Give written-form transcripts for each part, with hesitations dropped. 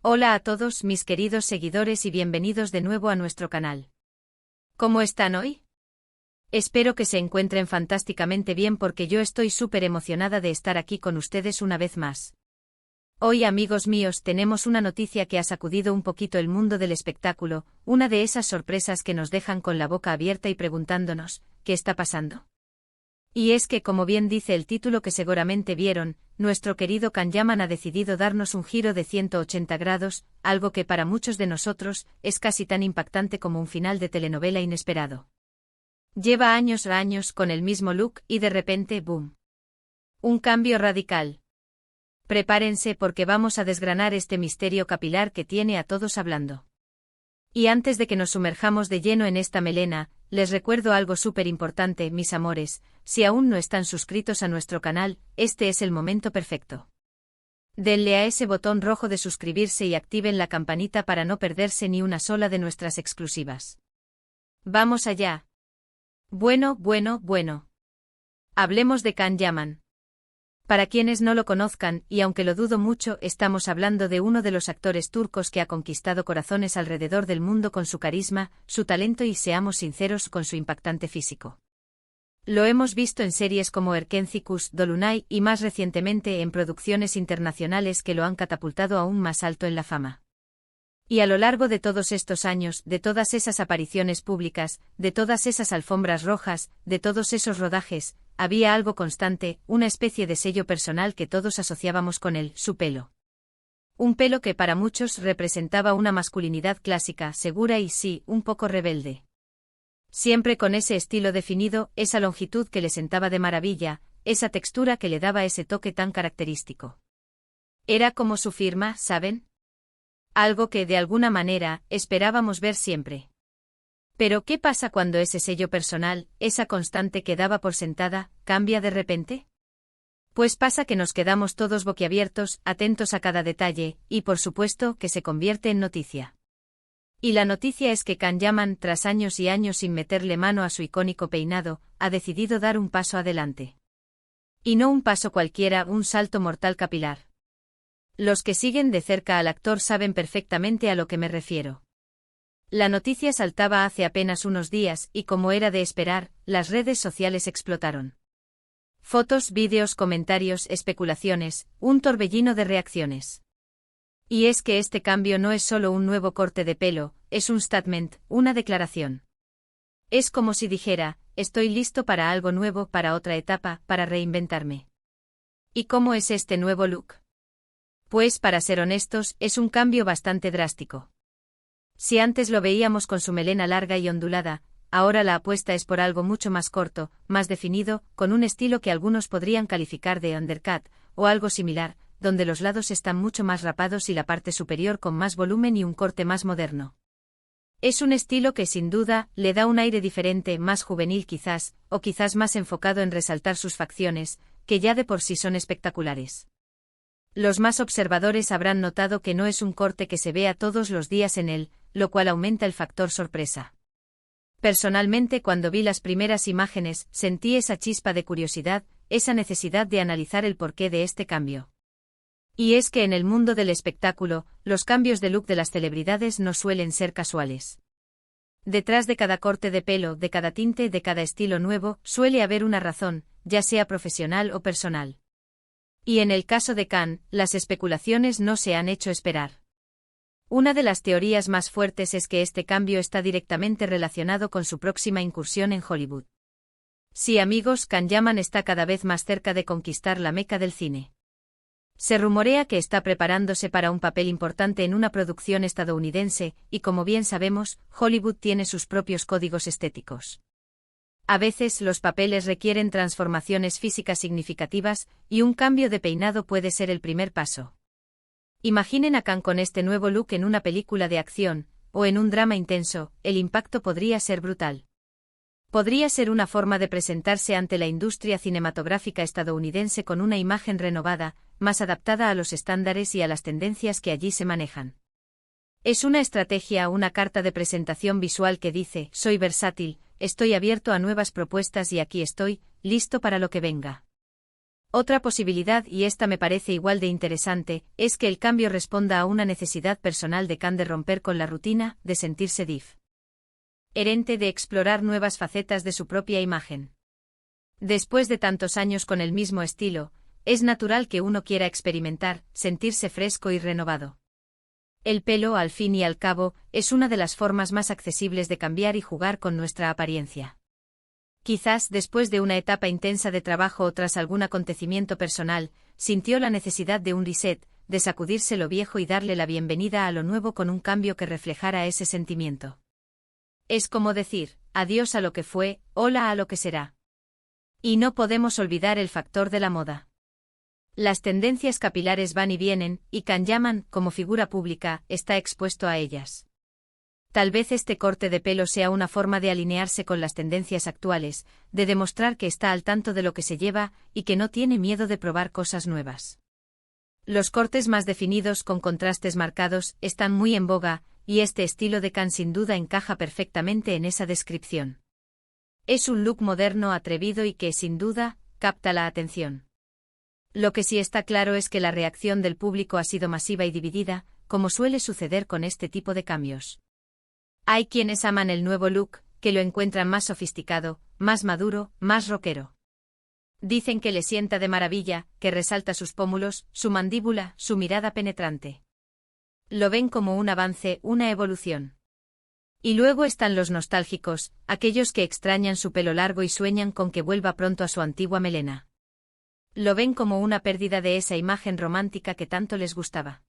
Hola a todos mis queridos seguidores y bienvenidos de nuevo a nuestro canal. ¿Cómo están hoy? Espero que se encuentren fantásticamente bien porque yo estoy súper emocionada de estar aquí con ustedes una vez más. Hoy, amigos míos, tenemos una noticia que ha sacudido un poquito el mundo del espectáculo, una de esas sorpresas que nos dejan con la boca abierta y preguntándonos, ¿qué está pasando? Y es que, como bien dice el título que seguramente vieron, nuestro querido Can Yaman ha decidido darnos un giro de 180 grados, algo que para muchos de nosotros es casi tan impactante como un final de telenovela inesperado. Lleva años con el mismo look y de repente, ¡boom! Un cambio radical. Prepárense porque vamos a desgranar este misterio capilar que tiene a todos hablando. Y antes de que nos sumerjamos de lleno en esta melena, les recuerdo algo súper importante, mis amores: si aún no están suscritos a nuestro canal, este es el momento perfecto. Denle a ese botón rojo de suscribirse y activen la campanita para no perderse ni una sola de nuestras exclusivas. ¡Vamos allá! Bueno. Hablemos de Can Yaman. Para quienes no lo conozcan, y aunque lo dudo mucho, estamos hablando de uno de los actores turcos que ha conquistado corazones alrededor del mundo con su carisma, su talento y, seamos sinceros, con su impactante físico. Lo hemos visto en series como Erkenci Kuş, Dolunay y más recientemente en producciones internacionales que lo han catapultado aún más alto en la fama. Y a lo largo de todos estos años, de todas esas apariciones públicas, de todas esas alfombras rojas, de todos esos rodajes, había algo constante, una especie de sello personal que todos asociábamos con él: su pelo. Un pelo que para muchos representaba una masculinidad clásica, segura y sí, un poco rebelde. Siempre con ese estilo definido, esa longitud que le sentaba de maravilla, esa textura que le daba ese toque tan característico. Era como su firma, ¿saben? Algo que, de alguna manera, esperábamos ver siempre. Pero ¿qué pasa cuando ese sello personal, esa constante que daba por sentada, cambia de repente? Pues pasa que nos quedamos todos boquiabiertos, atentos a cada detalle, y por supuesto que se convierte en noticia. Y la noticia es que Can Yaman, tras años y años sin meterle mano a su icónico peinado, ha decidido dar un paso adelante. Y no un paso cualquiera, un salto mortal capilar. Los que siguen de cerca al actor saben perfectamente a lo que me refiero. La noticia saltaba hace apenas unos días y, como era de esperar, las redes sociales explotaron. Fotos, vídeos, comentarios, especulaciones, un torbellino de reacciones. Y es que este cambio no es solo un nuevo corte de pelo, es un statement, una declaración. Es como si dijera: estoy listo para algo nuevo, para otra etapa, para reinventarme. ¿Y cómo es este nuevo look? Pues, para ser honestos, es un cambio bastante drástico. Si antes lo veíamos con su melena larga y ondulada, ahora la apuesta es por algo mucho más corto, más definido, con un estilo que algunos podrían calificar de undercut, o algo similar, donde los lados están mucho más rapados y la parte superior con más volumen y un corte más moderno. Es un estilo que sin duda le da un aire diferente, más juvenil quizás, o quizás más enfocado en resaltar sus facciones, que ya de por sí son espectaculares. Los más observadores habrán notado que no es un corte que se vea todos los días en él, lo cual aumenta el factor sorpresa. Personalmente, cuando vi las primeras imágenes, sentí esa chispa de curiosidad, esa necesidad de analizar el porqué de este cambio. Y es que en el mundo del espectáculo, los cambios de look de las celebridades no suelen ser casuales. Detrás de cada corte de pelo, de cada tinte, de cada estilo nuevo, suele haber una razón, ya sea profesional o personal. Y en el caso de Can, las especulaciones no se han hecho esperar. Una de las teorías más fuertes es que este cambio está directamente relacionado con su próxima incursión en Hollywood. Sí, amigos, Can Yaman está cada vez más cerca de conquistar la meca del cine. Se rumorea que está preparándose para un papel importante en una producción estadounidense, y como bien sabemos, Hollywood tiene sus propios códigos estéticos. A veces los papeles requieren transformaciones físicas significativas, y un cambio de peinado puede ser el primer paso. Imaginen a Can con este nuevo look en una película de acción, o en un drama intenso, el impacto podría ser brutal. Podría ser una forma de presentarse ante la industria cinematográfica estadounidense con una imagen renovada, más adaptada a los estándares y a las tendencias que allí se manejan. Es una estrategia, una carta de presentación visual que dice: soy versátil, estoy abierto a nuevas propuestas y aquí estoy, listo para lo que venga. Otra posibilidad, y esta me parece igual de interesante, es que el cambio responda a una necesidad personal de Khan de romper con la rutina, de sentirse diferente, de explorar nuevas facetas de su propia imagen. Después de tantos años con el mismo estilo, es natural que uno quiera experimentar, sentirse fresco y renovado. El pelo, al fin y al cabo, es una de las formas más accesibles de cambiar y jugar con nuestra apariencia. Quizás, después de una etapa intensa de trabajo o tras algún acontecimiento personal, sintió la necesidad de un reset, de sacudirse lo viejo y darle la bienvenida a lo nuevo con un cambio que reflejara ese sentimiento. Es como decir, adiós a lo que fue, hola a lo que será. Y no podemos olvidar el factor de la moda. Las tendencias capilares van y vienen, y Khan Yaman, como figura pública, está expuesto a ellas. Tal vez este corte de pelo sea una forma de alinearse con las tendencias actuales, de demostrar que está al tanto de lo que se lleva y que no tiene miedo de probar cosas nuevas. Los cortes más definidos con contrastes marcados están muy en boga, y este estilo de Khan sin duda encaja perfectamente en esa descripción. Es un look moderno atrevido y que, sin duda, capta la atención. Lo que sí está claro es que la reacción del público ha sido masiva y dividida, como suele suceder con este tipo de cambios. Hay quienes aman el nuevo look, que lo encuentran más sofisticado, más maduro, más rockero. Dicen que le sienta de maravilla, que resalta sus pómulos, su mandíbula, su mirada penetrante. Lo ven como un avance, una evolución. Y luego están los nostálgicos, aquellos que extrañan su pelo largo y sueñan con que vuelva pronto a su antigua melena. Lo ven como una pérdida de esa imagen romántica que tanto les gustaba.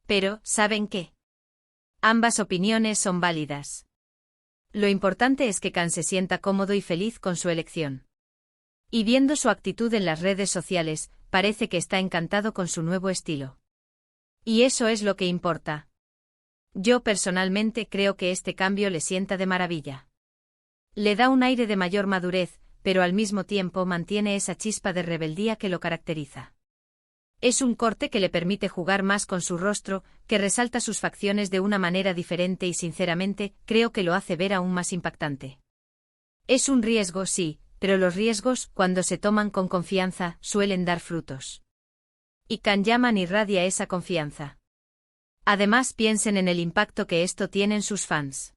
Pero, ¿saben qué? Ambas opiniones son válidas. Lo importante es que Khan se sienta cómodo y feliz con su elección. Y viendo su actitud en las redes sociales, parece que está encantado con su nuevo estilo. Y eso es lo que importa. Yo personalmente creo que este cambio le sienta de maravilla. Le da un aire de mayor madurez, pero al mismo tiempo mantiene esa chispa de rebeldía que lo caracteriza. Es un corte que le permite jugar más con su rostro, que resalta sus facciones de una manera diferente y sinceramente, creo que lo hace ver aún más impactante. Es un riesgo, sí, pero los riesgos, cuando se toman con confianza, suelen dar frutos. Y Khan Yaman irradia esa confianza. Además, piensen en el impacto que esto tiene en sus fans.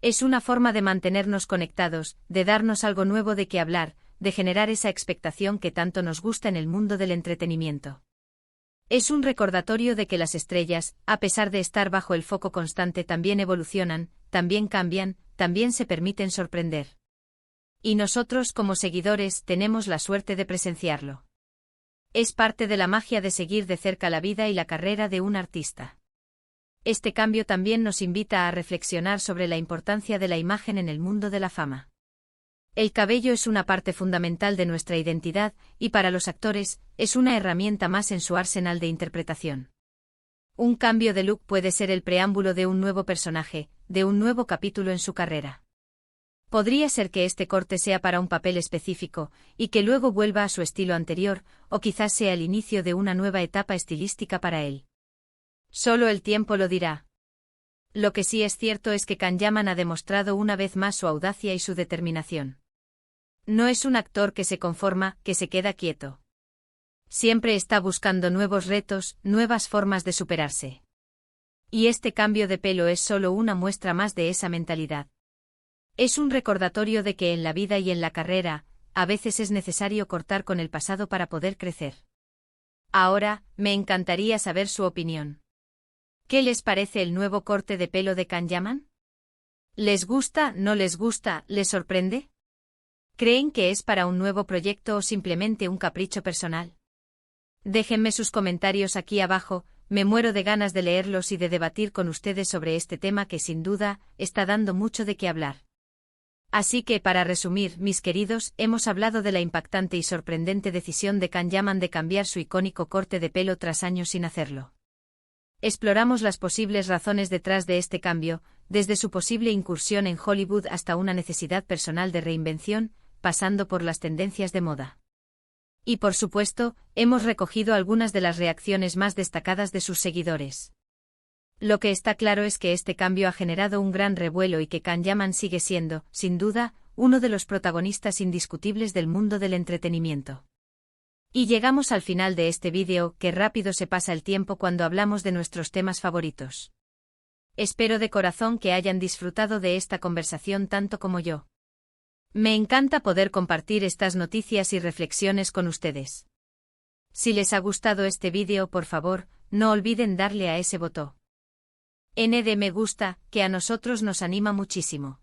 Es una forma de mantenernos conectados, de darnos algo nuevo de qué hablar, de generar esa expectación que tanto nos gusta en el mundo del entretenimiento. Es un recordatorio de que las estrellas, a pesar de estar bajo el foco constante, también evolucionan, también cambian, también se permiten sorprender. Y nosotros, como seguidores, tenemos la suerte de presenciarlo. Es parte de la magia de seguir de cerca la vida y la carrera de un artista. Este cambio también nos invita a reflexionar sobre la importancia de la imagen en el mundo de la fama. El cabello es una parte fundamental de nuestra identidad, y para los actores, es una herramienta más en su arsenal de interpretación. Un cambio de look puede ser el preámbulo de un nuevo personaje, de un nuevo capítulo en su carrera. Podría ser que este corte sea para un papel específico, y que luego vuelva a su estilo anterior, o quizás sea el inicio de una nueva etapa estilística para él. Solo el tiempo lo dirá. Lo que sí es cierto es que Khan Yaman ha demostrado una vez más su audacia y su determinación. No es un actor que se conforma, que se queda quieto. Siempre está buscando nuevos retos, nuevas formas de superarse. Y este cambio de pelo es solo una muestra más de esa mentalidad. Es un recordatorio de que en la vida y en la carrera, a veces es necesario cortar con el pasado para poder crecer. Ahora, me encantaría saber su opinión. ¿Qué les parece el nuevo corte de pelo de Khan Yaman? ¿Les gusta, no les gusta, les sorprende? ¿Creen que es para un nuevo proyecto o simplemente un capricho personal? Déjenme sus comentarios aquí abajo, me muero de ganas de leerlos y de debatir con ustedes sobre este tema que sin duda, está dando mucho de qué hablar. Así que, para resumir, mis queridos, hemos hablado de la impactante y sorprendente decisión de Khan Yaman de cambiar su icónico corte de pelo tras años sin hacerlo. Exploramos las posibles razones detrás de este cambio, desde su posible incursión en Hollywood hasta una necesidad personal de reinvención, pasando por las tendencias de moda. Y por supuesto, hemos recogido algunas de las reacciones más destacadas de sus seguidores. Lo que está claro es que este cambio ha generado un gran revuelo y que Khan Yaman sigue siendo, sin duda, uno de los protagonistas indiscutibles del mundo del entretenimiento. Y llegamos al final de este vídeo, que rápido se pasa el tiempo cuando hablamos de nuestros temas favoritos. Espero de corazón que hayan disfrutado de esta conversación tanto como yo. Me encanta poder compartir estas noticias y reflexiones con ustedes. Si les ha gustado este vídeo, por favor, no olviden darle a ese botón de me gusta, que a nosotros nos anima muchísimo.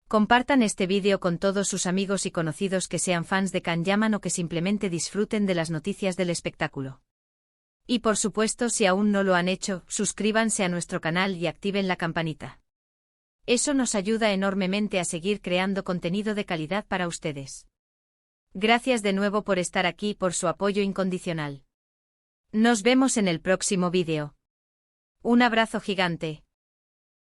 Compartan este vídeo con todos sus amigos y conocidos que sean fans de Kan-Yaman o que simplemente disfruten de las noticias del espectáculo. Y por supuesto, si aún no lo han hecho, suscríbanse a nuestro canal y activen la campanita. Eso nos ayuda enormemente a seguir creando contenido de calidad para ustedes. Gracias de nuevo por estar aquí y por su apoyo incondicional. Nos vemos en el próximo vídeo. Un abrazo gigante.